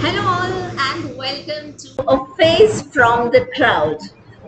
Hello, all, and welcome to A Face from the Crowd.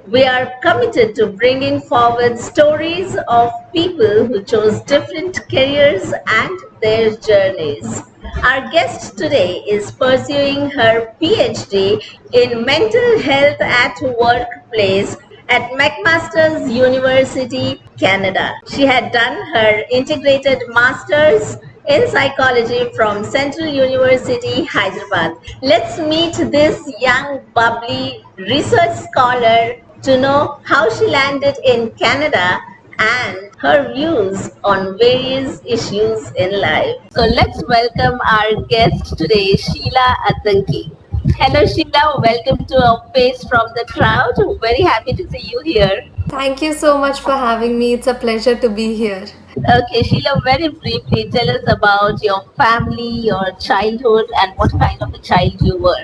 We are committed to bringing forward stories of people who chose different careers and their journeys. Our guest today is pursuing her PhD in mental health at workplace at McMaster's University, Canada. She had done her integrated master's in psychology from Central University, Hyderabad. Let's meet this young, bubbly research scholar to know how she landed in Canada and her views on various issues in life. So let's welcome our guest today, Sheila Addanki. Hello, Sheila. Welcome to A Face from the Crowd. Very happy to see you here. Thank you so much for having me. It's a pleasure to be here. Okay, Sheila, very briefly tell us about your family, your childhood, and what kind of a child you were.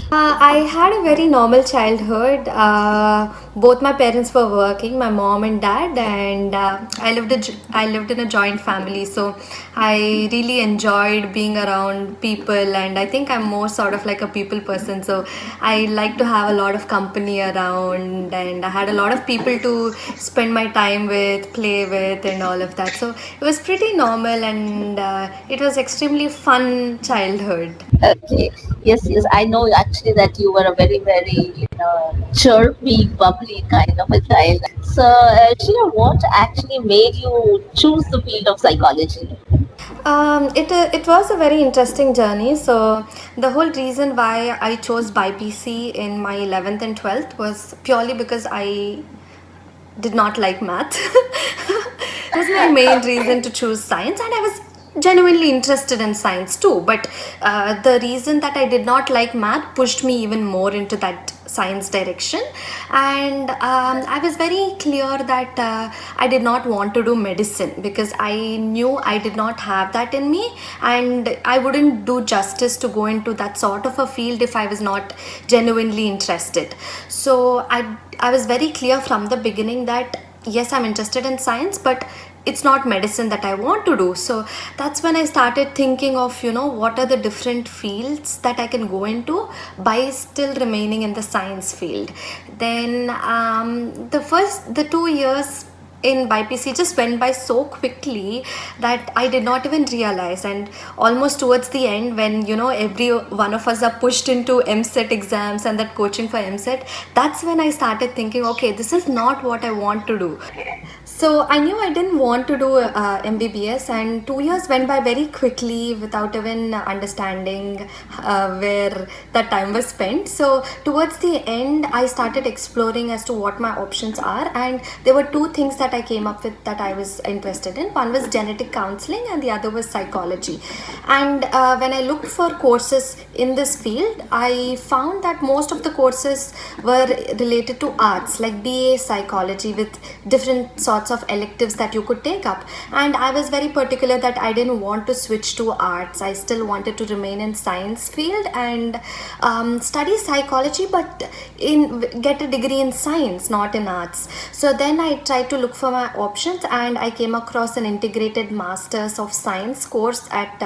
I had a very normal childhood. Both my parents were working, my mom and dad, and I lived in a joint family. So I really enjoyed being around people, and I think I'm more sort of like a people person. So I like to have a lot of company around, and I had a lot of people to spend my time with, play with, and all of that. So it was pretty normal, and it was extremely fun childhood. Okay, yes, yes, I know actually that you were a very chirpy, bubbly kind of a child. So, Sheila, what actually made you choose the field of psychology? It was a very interesting journey. So the whole reason why I chose BIPC in my 11th and 12th was purely because I did not like math. It was my main reason to choose science, and I was genuinely interested in science too. But the reason that I did not like math pushed me even more into that science direction, and I was very clear that I did not want to do medicine because I knew I did not have that in me, and I wouldn't do justice to go into that sort of a field if I was not genuinely interested. So I was very clear from the beginning that yes, I'm interested in science, but it's not medicine that I want to do. So that's when I started thinking of, what are the different fields that I can go into by still remaining in the science field. Then the 2 years in BIPC just went by so quickly that I did not even realize. And almost towards the end, when every one of us are pushed into MSET exams and that coaching for MSET, that's when I started thinking, okay, this is not what I want to do. So I knew I didn't want to do MBBS, and 2 years went by very quickly without even understanding where that time was spent. So towards the end, I started exploring as to what my options are, and there were two things that I came up with that I was interested in. One was genetic counseling, and the other was psychology. And when I looked for courses in this field, I found that most of the courses were related to arts, like BA psychology with different sorts of electives that you could take up. And I was very particular that I didn't want to switch to arts. I still wanted to remain in science field and study psychology, but get a degree in science, not in arts. So then I tried to look for my options, and I came across an integrated masters of science course at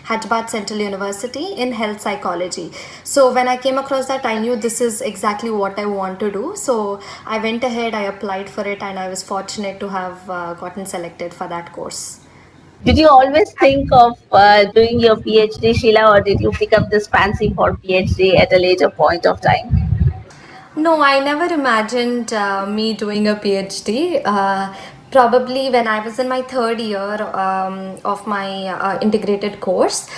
Hyderabad Central University in health psychology. So when I came across that, I knew this is exactly what I want to do. So I went ahead, I applied for it, and I was fortunate to have gotten selected for that course. Did you always think of doing your PhD, Sheila, or did you pick up this fancy for PhD at a later point of time? No, I never imagined me doing a PhD. Probably when I was in my third year of my integrated course,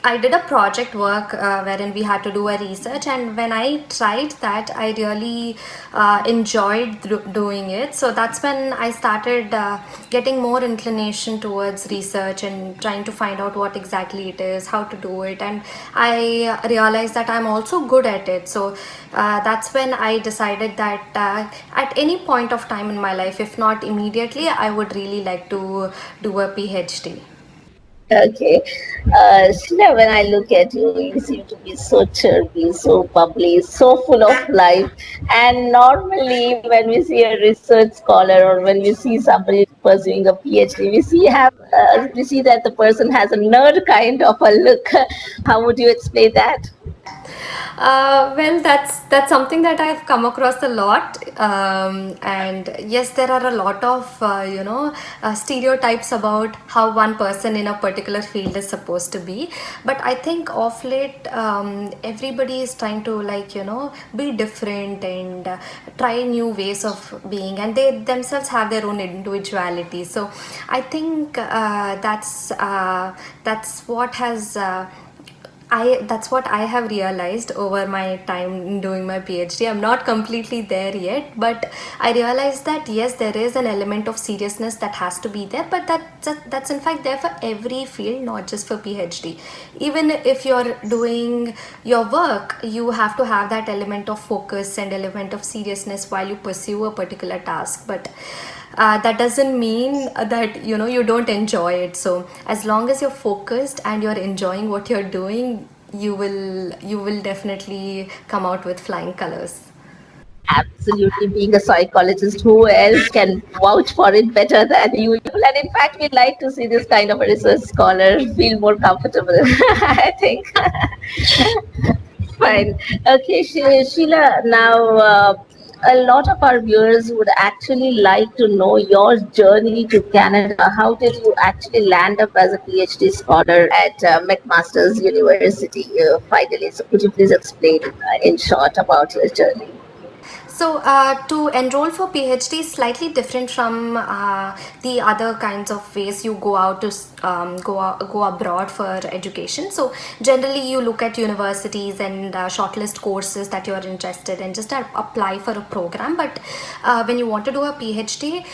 I did a project work wherein we had to do a research, and when I tried that, I really enjoyed doing it. So that's when I started getting more inclination towards research and trying to find out what exactly it is, how to do it, and I realized that I'm also good at it. So that's when I decided that at any point of time in my life, if not immediately, I would really like to do a PhD. Okay. Sheila, when I look at you, you seem to be so chirpy, so bubbly, so full of life. And normally, when we see a research scholar or when we see somebody pursuing a PhD? We see that the person has a nerd kind of a look. How would you explain that? Well, that's something that I've come across a lot, and yes, there are a lot of stereotypes about how one person in a particular field is supposed to be. But I think of late, everybody is trying to be different and try new ways of being, and they themselves have their own individuality. So I think that's what has. That's what I have realized over my time doing my PhD. I'm not completely there yet, but I realized that yes, there is an element of seriousness that has to be there, but that's in fact there for every field, not just for PhD. Even if you're doing your work, you have to have that element of focus and element of seriousness while you pursue a particular task. But that doesn't mean that you don't enjoy it. So as long as you're focused and you're enjoying what you're doing, you will definitely come out with flying colors. Absolutely, being a psychologist, who else can vouch for it better than you? And in fact, we like to see this kind of a research scholar feel more comfortable, I think. Fine. Okay, Sheila, now a lot of our viewers would actually like to know your journey to Canada. How did you actually land up as a PhD scholar at McMaster's University finally? So, could you please explain in short about your journey? So to enroll for PhD is slightly different from the other kinds of ways you go out to go abroad for education. So generally you look at universities and shortlist courses that you are interested in, just apply for a program. But when you want to do a PhD,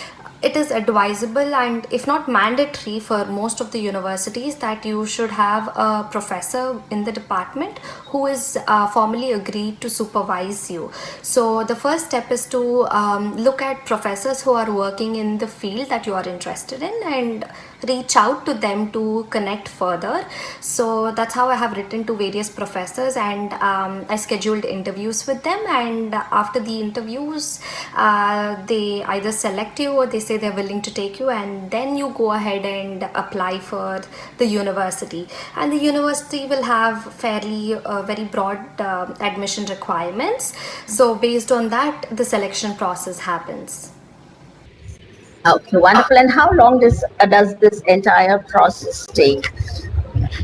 it is advisable and if not mandatory for most of the universities that you should have a professor in the department who is formally agreed to supervise you. So the first step is to look at professors who are working in the field that you are interested in and reach out to them to connect further. So that's how I have written to various professors, and I scheduled interviews with them, and after the interviews they either select you or they say they're willing to take you, and then you go ahead and apply for the university. And the university will have fairly very broad admission requirements. So based on that, the selection process happens. Okay, wonderful. And how long does this entire process take?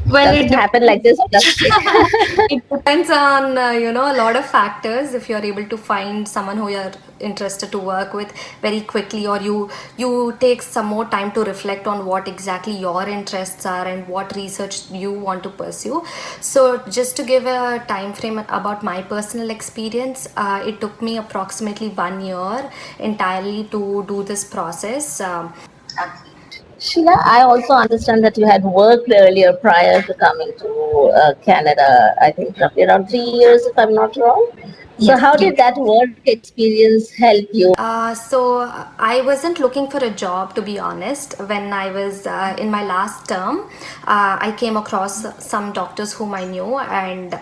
Well, Does it happen like this, or does it take? it depends on a lot of factors. If you're able to find someone who you're interested to work with very quickly, or you take some more time to reflect on what exactly your interests are and what research you want to pursue. So just to give a time frame about my personal experience, it took me approximately 1 year entirely to do this process. Sheila, I also understand that you had worked earlier prior to coming to Canada. I think roughly around 3 years, if I'm not wrong. So, Yes. how did that work experience help you? So I wasn't looking for a job, to be honest. When I was in my last term, I came across some doctors whom I knew, and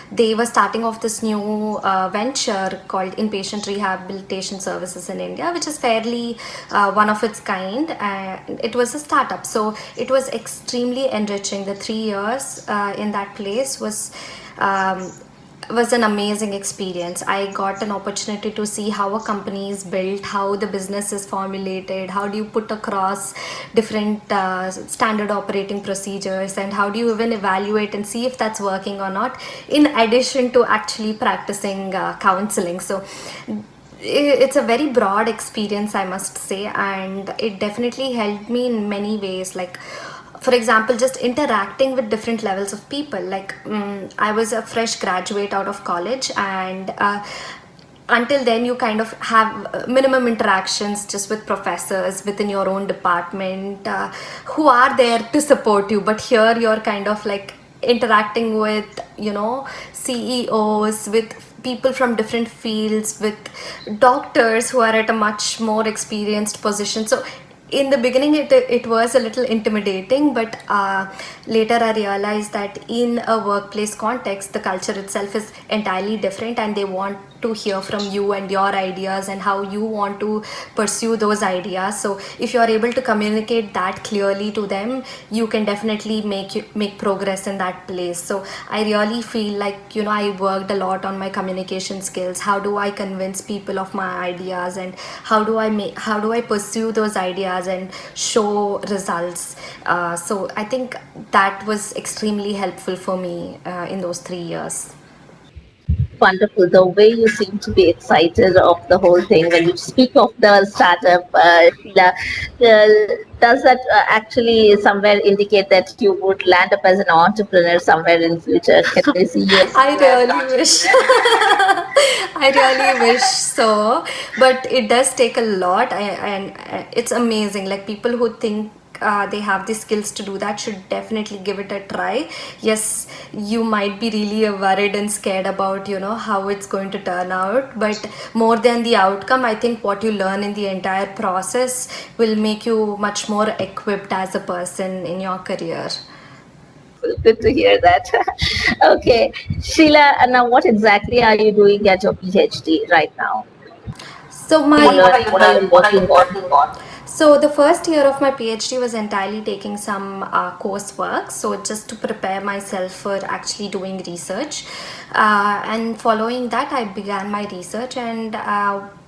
they were starting off this new venture called Inpatient Rehabilitation Services in India, which is fairly one of its kind. And it was a startup, so it was extremely enriching. The 3 years in that place was an amazing experience. I got an opportunity to see how a company is built, how the business is formulated, how do you put across different standard operating procedures, and how do you even evaluate and see if that's working or not, in addition to actually practicing counseling. So it's a very broad experience, I must say, and it definitely helped me in many ways. Like, for example, just interacting with different levels of people. Like, I was a fresh graduate out of college, and until then you kind of have minimum interactions just with professors within your own department who are there to support you. But here you're kind of like interacting with CEOs, with people from different fields, with doctors who are at a much more experienced position. So in the beginning it was a little intimidating, but later I realized that in a workplace context the culture itself is entirely different, and they want to hear from you and your ideas and how you want to pursue those ideas. So if you are able to communicate that clearly to them, you can definitely make progress in that place. So I really feel like, I worked a lot on my communication skills. How do I convince people of my ideas, and how do I pursue those ideas and show results? So I think that was extremely helpful for me in those 3 years. Wonderful. The way you seem to be excited of the whole thing when you speak of the startup, Sheila, does that actually somewhere indicate that you would land up as an entrepreneur somewhere in future? Can we see you as I an really wish. entrepreneur? I really wish so, but it does take a lot, and it's amazing. Like, people who think they have the skills to do that should definitely give it a try. Yes, you might be really worried and scared about, how it's going to turn out, but more than the outcome, I think what you learn in the entire process will make you much more equipped as a person in your career. Good to hear that. Okay, Sheila, now what exactly are you doing at your PhD right now? So What are you my learning? What are you working on? So the first year of my PhD was entirely taking some coursework, so just to prepare myself for actually doing research. And following that, I began my research, and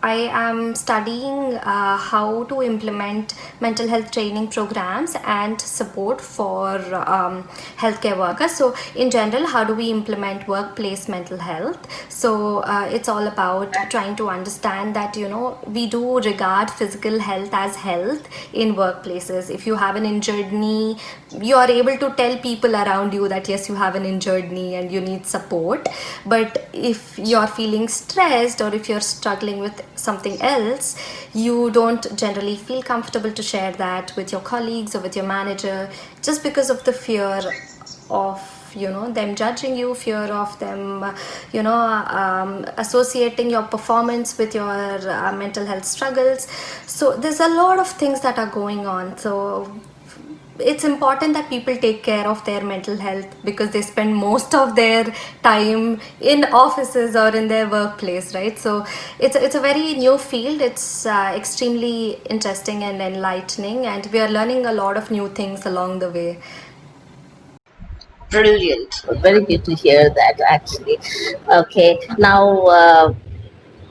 I am studying how to implement mental health training programs and support for healthcare workers. So in general, how do we implement workplace mental health? So it's all about trying to understand that, we do regard physical health as health in workplaces. If you have an injured knee, you are able to tell people around you that yes, you have an injured knee and you need support. But if you're feeling stressed, or if you're struggling with something else, you don't generally feel comfortable to share that with your colleagues or with your manager, just because of the fear of, them judging you, fear of them associating your performance with your mental health struggles. So there's a lot of things that are going on. So it's important that people take care of their mental health, because they spend most of their time in offices or in their workplace, right? So it's a very new field. It's extremely interesting and enlightening, and we are learning a lot of new things along the way. Brilliant. Very good to hear that, actually. Okay, now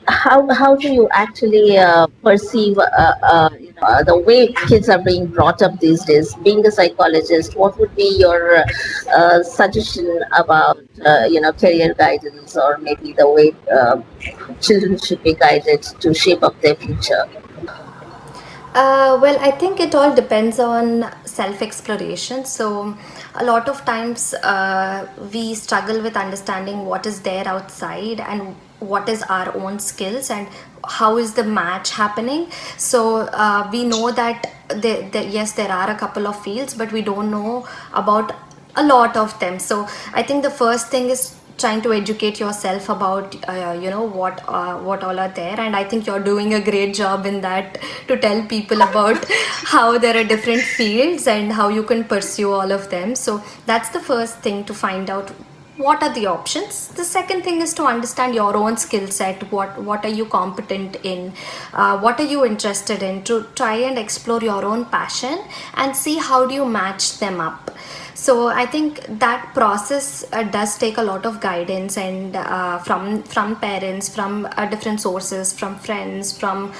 how do you actually perceive the way kids are being brought up these days? Being a psychologist, what would be your suggestion about career guidance, or maybe the way children should be guided to shape up their future? Well, I think it all depends on self exploration. So, a lot of times we struggle with understanding what is there outside and what is our own skills and how is the match happening. So, we know that yes, there are a couple of fields, but we don't know about a lot of them. So I think the first thing is trying to educate yourself about what all are there, and I think you're doing a great job in that, to tell people about how there are different fields and how you can pursue all of them. So that's the first thing, to find out what are the options. The second thing is to understand your own skill set. What are you competent in, what are you interested in, to try and explore your own passion and see how do you match them up. So I think that process does take a lot of guidance, and from parents, from different sources, from friends, from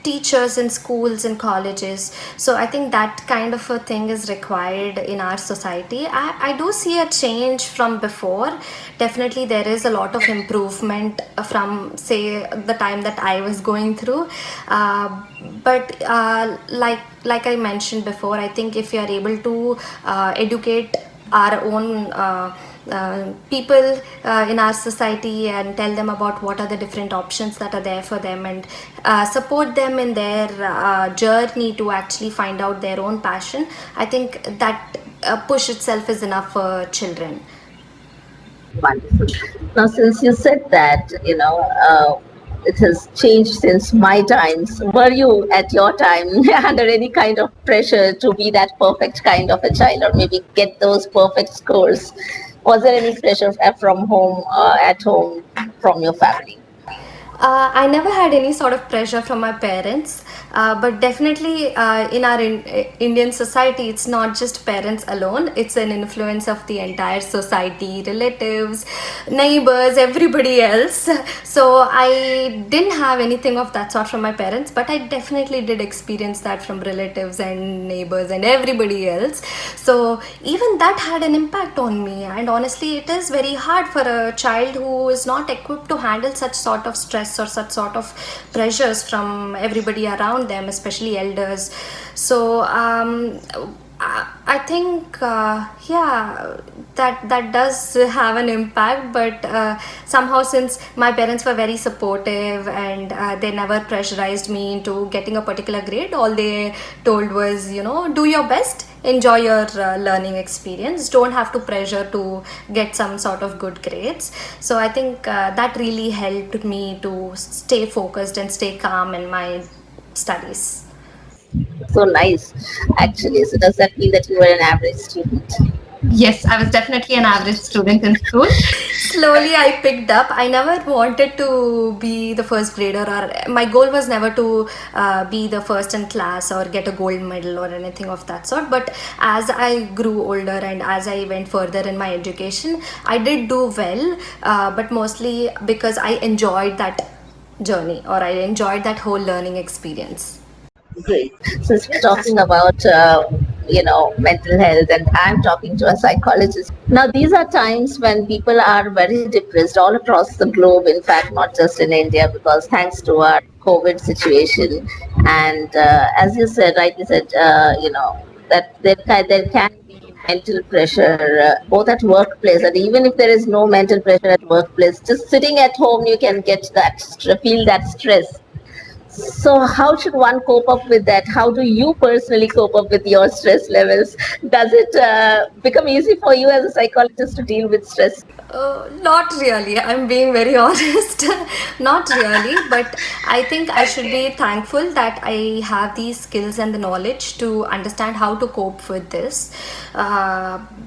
teachers in schools and colleges. So I think that kind of a thing is required in our society. I do see a change from before. Definitely there is a lot of improvement from, say, the time that I was going through. But like I mentioned before, I think if you are able to educate our own people in our society and tell them about what are the different options that are there for them, and support them in their journey to actually find out their own passion, I think that push itself is enough for children. Wonderful. Now, since you said that, it has changed since my times. Were you at your time under any kind of pressure to be that perfect kind of a child or maybe get those perfect scores? Was there any pressure from home, at home, from your family? I never had any sort of pressure from my parents, but definitely in our Indian society, it's not just parents alone. It's an influence of the entire society, relatives, neighbors, everybody else. So I didn't have anything of that sort from my parents, but I definitely did experience that from relatives and neighbors and everybody else. So even that had an impact on me, and honestly, it is very hard for a child who is not equipped to handle such sort of stress or such sort of pressures from everybody around them, especially elders. So I think yeah, that does have an impact, but somehow, since my parents were very supportive and they never pressurized me into getting a particular grade, all they told was, do your best, enjoy your learning experience, don't have to pressure to get some sort of good grades. So I think that really helped me to stay focused and stay calm in my studies. So nice, actually. So does that mean that you were an average student? Yes, I was definitely an average student in school. Slowly, I picked up. I never wanted to be the first grader, or my goal was never to be the first in class or get a gold medal or anything of that sort. But as I grew older and as I went further in my education, I did do well, but mostly because I enjoyed that journey, or I enjoyed that whole learning experience. Great. Since we're talking about, mental health, and I'm talking to a psychologist. Now, these are times when people are very depressed all across the globe, in fact, not just in India, because thanks to our COVID situation. And as you said, right, you said, that there can be mental pressure both at workplace, and even if there is no mental pressure at workplace, just sitting at home, you can get that, feel that stress. So, how should one cope up with that? How do you personally cope up with your stress levels? Does it become easy for you as a psychologist to deal with stress? Not really. I'm being very honest. Not really, but I think I should be thankful that I have these skills and the knowledge to understand how to cope with this.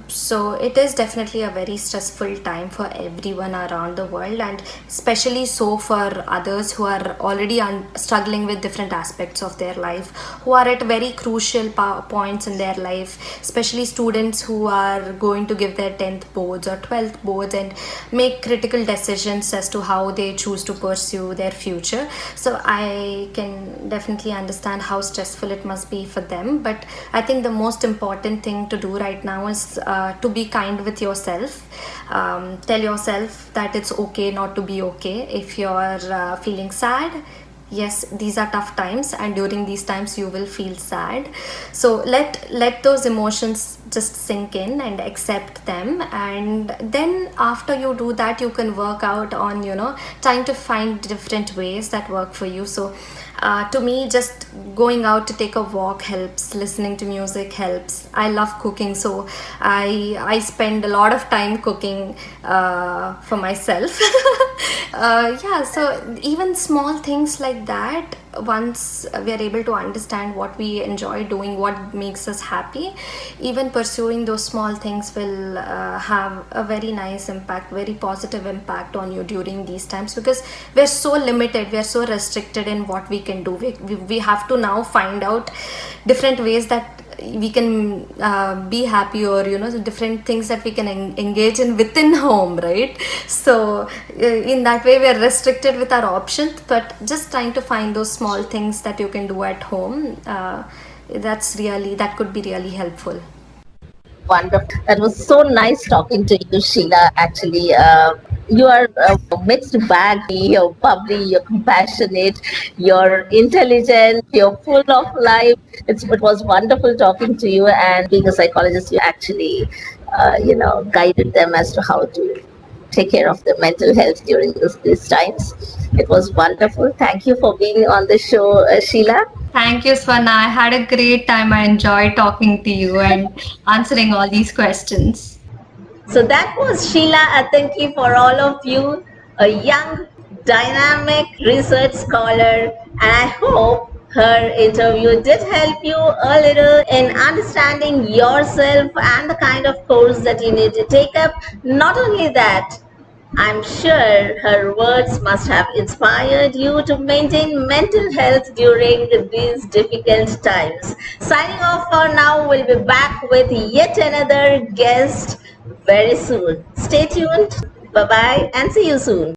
So it is definitely a very stressful time for everyone around the world, and especially so for others who are already struggling with different aspects of their life, who are at very crucial points in their life, especially students who are going to give their 10th boards or 12th boards and make critical decisions as to how they choose to pursue their future. So I can definitely understand how stressful it must be for them, but I think the most important thing to do right now is to be kind with yourself. Tell yourself that it's okay not to be okay. If you're feeling sad, yes, these are tough times, and during these times you will feel sad. So let those emotions just sink in and accept them, and then after you do that, you can work out on trying to find different ways that work for you. So to me, just going out to take a walk helps, listening to music helps. I love cooking, so I spend a lot of time cooking for myself. Yeah, so even small things like that, once we are able to understand what we enjoy doing, what makes us happy, even pursuing those small things will have a very nice impact, very positive impact on you during these times, because we're so limited, we're so restricted in what we can do. We have to now find out different ways that we can be happy, or different things that we can engage in within home, right? So in that way, we are restricted with our options, but just trying to find those small things that you can do at home, that could be really helpful. Wonderful. That was so nice talking to you, Sheila. Actually, you are a mixed bag. You're bubbly, you're compassionate, you're intelligent, you're full of life. It was wonderful talking to you. And being a psychologist, you actually, guided them as to how to take care of their mental health during these times. It was wonderful. Thank you for being on the show, Sheila. Thank you, Swarna. I had a great time. I enjoyed talking to you and answering all these questions. So that was Sheila Addanki for all of you, a young, dynamic research scholar, and I hope her interview did help you a little in understanding yourself and the kind of course that you need to take up. Not only that, I'm sure her words must have inspired you to maintain mental health during these difficult times. Signing off for now, we'll be back with yet another guest very soon. Stay tuned. Bye bye and see you soon.